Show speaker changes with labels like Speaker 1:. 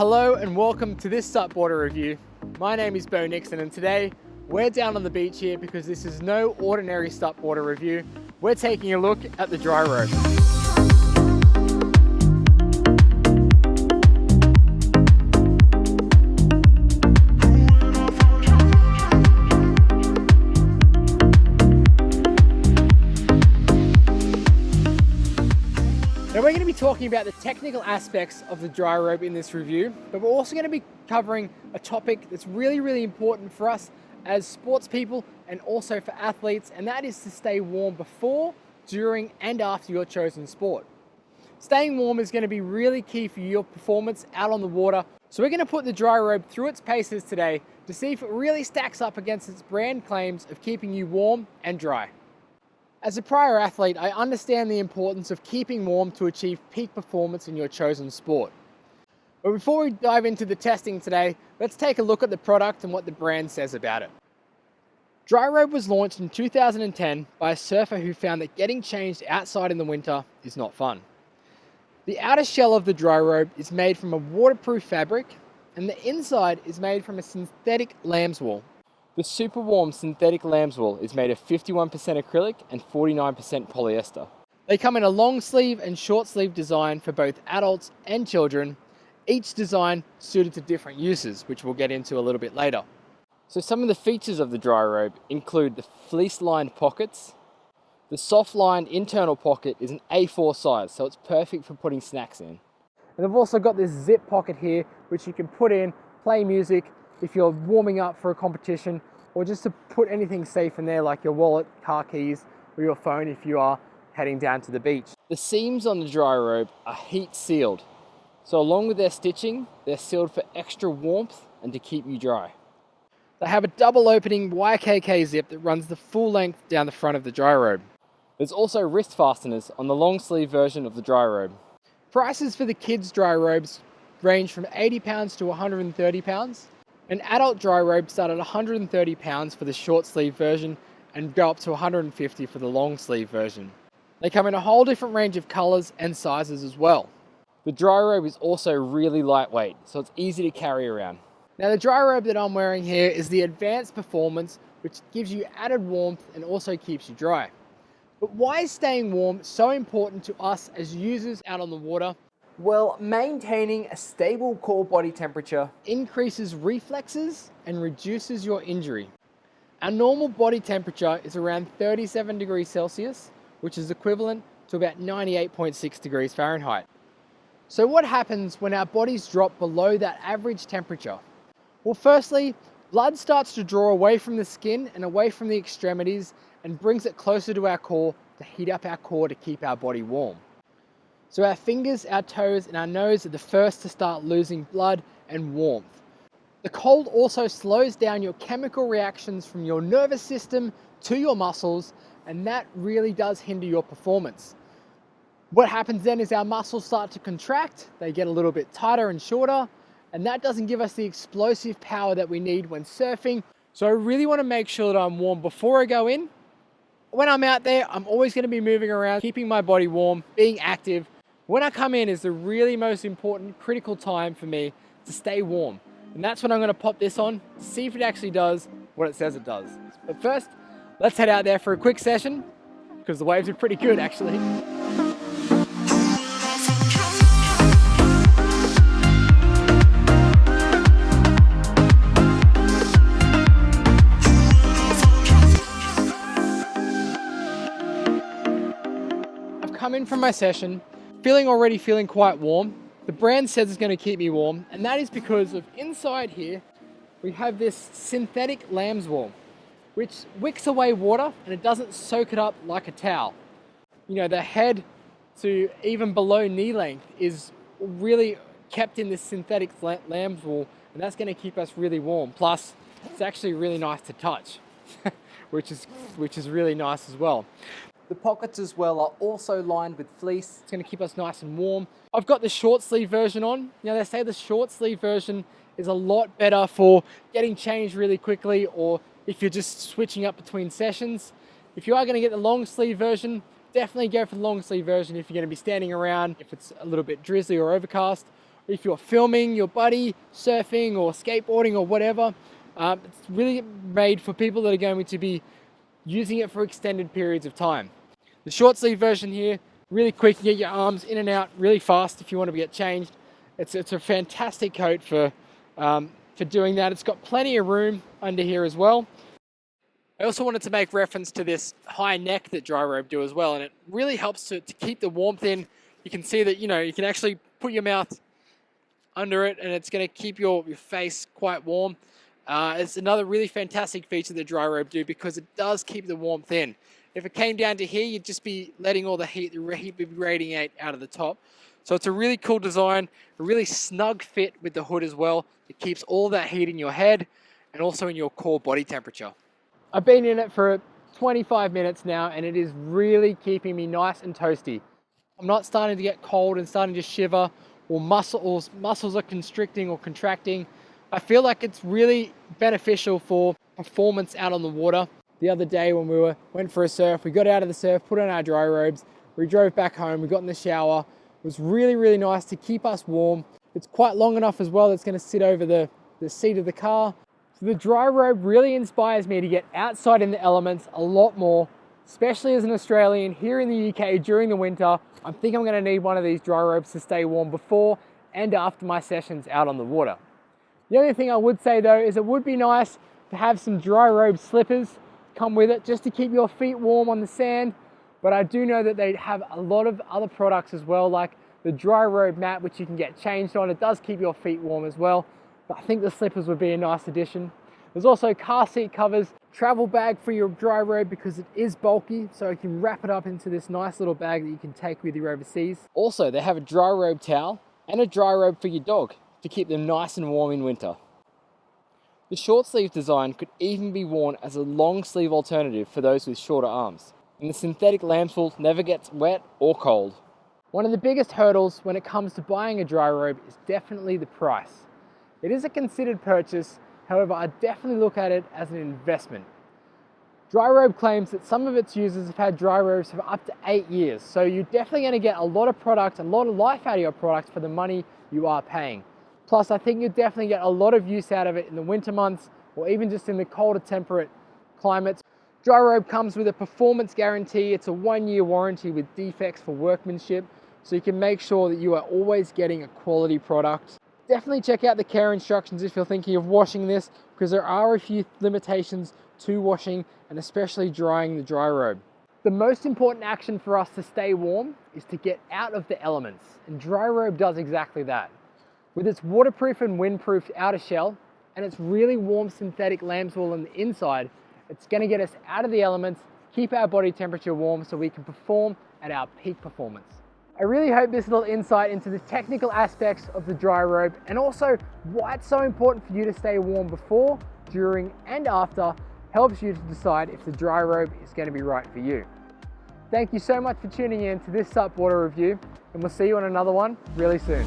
Speaker 1: Hello and welcome to this SUPboarder review. My name is Bo Nixon and today we're down on the beach here because this is no ordinary SUPboarder review. We're taking a look at the dryrobe. Now we're going to be talking about the technical aspects of the dryrobe in this review, but we're also going to be covering a topic that's really important for us as sports people and also for athletes, and that is to stay warm before, during and after your chosen sport. Staying warm is going to be really key for your performance out on the water, so we're going to put the dryrobe through its paces today to see if it really stacks up against its brand claims of keeping you warm and dry. As a prior athlete, I understand the importance of keeping warm to achieve peak performance in your chosen sport. But before we dive into the testing today, let's take a look at the product and what the brand says about it. Dryrobe was launched in 2010 by a surfer who found that getting changed outside in the winter is not fun. The outer shell of the dryrobe is made from a waterproof fabric, and the inside is made from a synthetic lambswool. The super warm synthetic lambswool is made of 51% acrylic and 49% polyester. They come in a long sleeve and short sleeve design for both adults and children, each design suited to different uses, which we'll get into a little bit later. So some of the features of the dryrobe include the fleece-lined pockets. The soft-lined internal pocket is an A4 size, so it's perfect for putting snacks in. And they've also got this zip pocket here, which you can put in, play music, if you're warming up for a competition, or just to put anything safe in there like your wallet, car keys, or your phone if you are heading down to the beach. The seams on the dryrobe are heat sealed, so along with their stitching, they're sealed for extra warmth and to keep you dry. They have a double opening YKK zip that runs the full length down the front of the dryrobe. There's also wrist fasteners on the long sleeve version of the dryrobe. Prices for the kids' dryrobes range from £80 to £130. An adult dryrobe start at £130 for the short sleeve version and go up to £150 for the long sleeve version. They come in a whole different range of colours and sizes as well. The dryrobe is also really lightweight, so it's easy to carry around. Now the dryrobe that I'm wearing here is the Advanced Performance, which gives you added warmth and also keeps you dry. But why is staying warm so important to us as users out on the water? Well, maintaining a stable core body temperature increases reflexes and reduces your injury. Our normal body temperature is around 37 degrees Celsius, which is equivalent to about 98.6 degrees Fahrenheit. So what happens when our bodies drop below that average temperature? Well, firstly, blood starts to draw away from the skin and away from the extremities and brings it closer to our core to heat up our core to keep our body warm. So our fingers, our toes, and our nose are the first to start losing blood and warmth. The cold also slows down your chemical reactions from your nervous system to your muscles, and that really does hinder your performance. What happens then is our muscles start to contract, they get a little bit tighter and shorter, and that doesn't give us the explosive power that we need when surfing. So I really want to make sure that I'm warm before I go in. When I'm out there, I'm always going to be moving around, keeping my body warm, being active. When I come in is the really most important, critical time for me to stay warm. And that's when I'm going to pop this on, see if it actually does what it says it does. But first, let's head out there for a quick session, because the waves are pretty good actually. I've come in from my session, already feeling quite warm. The brand says it's going to keep me warm, and that is because of inside here we have this synthetic lambswool, which wicks away water and it doesn't soak it up like a towel. You know, the head to even below knee length is really kept in this synthetic lambswool, and that's going to keep us really warm. Plus, it's actually really nice to touch, which is really nice as well. The pockets as well are also lined with fleece. It's going to keep us nice and warm. I've got the short sleeve version on. Now they say the short sleeve version is a lot better for getting changed really quickly, or if you're just switching up between sessions. If you are going to get the long sleeve version, definitely go for the long sleeve version if you're going to be standing around, if it's a little bit drizzly or overcast, if you're filming your buddy surfing or skateboarding or whatever. It's really made for people that are going to be using it for extended periods of time. The short sleeve version here, really quick, you get your arms in and out really fast if you want to get changed. It's a fantastic coat for doing that. It's got plenty of room under here as well. I also wanted to make reference to this high neck that dryrobe do as well, and it really helps to keep the warmth in. You can see that, you can actually put your mouth under it and it's going to keep your face quite warm. It's another really fantastic feature that dryrobe do because it does keep the warmth in. If it came down to here, you'd just be letting all the heat be radiate out of the top. So it's a really cool design, a really snug fit with the hood as well. It keeps all that heat in your head and also in your core body temperature. I've been in it for 25 minutes now and it is really keeping me nice and toasty. I'm not starting to get cold and starting to shiver or muscles are constricting or contracting. I feel like it's really beneficial for performance out on the water. The other day when we went for a surf, we got out of the surf, put on our dry robes, we drove back home, we got in the shower. It was really, really nice to keep us warm. It's quite long enough as well, it's going to sit over the seat of the car. So the dry robe really inspires me to get outside in the elements a lot more, especially as an Australian here in the UK during the winter. I think I'm going to need one of these dry robes to stay warm before and after my sessions out on the water. The only thing I would say though is it would be nice to have some dry robe slippers come with it just to keep your feet warm on the sand. But I do know that they have a lot of other products as well, like the dry robe mat, which you can get changed on. It does keep your feet warm as well. But I think the slippers would be a nice addition. There's also car seat covers, travel bag for your dry robe because it is bulky, so you can wrap it up into this nice little bag that you can take with you overseas. Also, they have a dry robe towel and a dry robe for your dog to keep them nice and warm in winter. The short sleeve design could even be worn as a long sleeve alternative for those with shorter arms. And the synthetic lambswool never gets wet or cold. One of the biggest hurdles when it comes to buying a dry robe is definitely the price. It is a considered purchase, however I definitely look at it as an investment. Dryrobe claims that some of its users have had dry robes for up to 8 years, so you're definitely going to get a lot of product, a lot of life out of your products for the money you are paying. Plus, I think you'll definitely get a lot of use out of it in the winter months or even just in the colder temperate climates. Dryrobe comes with a performance guarantee. It's a 1-year warranty with defects for workmanship, so you can make sure that you are always getting a quality product. Definitely check out the care instructions if you're thinking of washing this, because there are a few limitations to washing and especially drying the dry robe. The most important action for us to stay warm is to get out of the elements, and Dryrobe does exactly that. With its waterproof and windproof outer shell and its really warm synthetic lambswool on the inside, it's going to get us out of the elements, keep our body temperature warm so we can perform at our peak performance. I really hope this little insight into the technical aspects of the dry robe and also why it's so important for you to stay warm before, during and after helps you to decide if the dry robe is going to be right for you. Thank you so much for tuning in to this SUPboarder review, and we'll see you on another one really soon.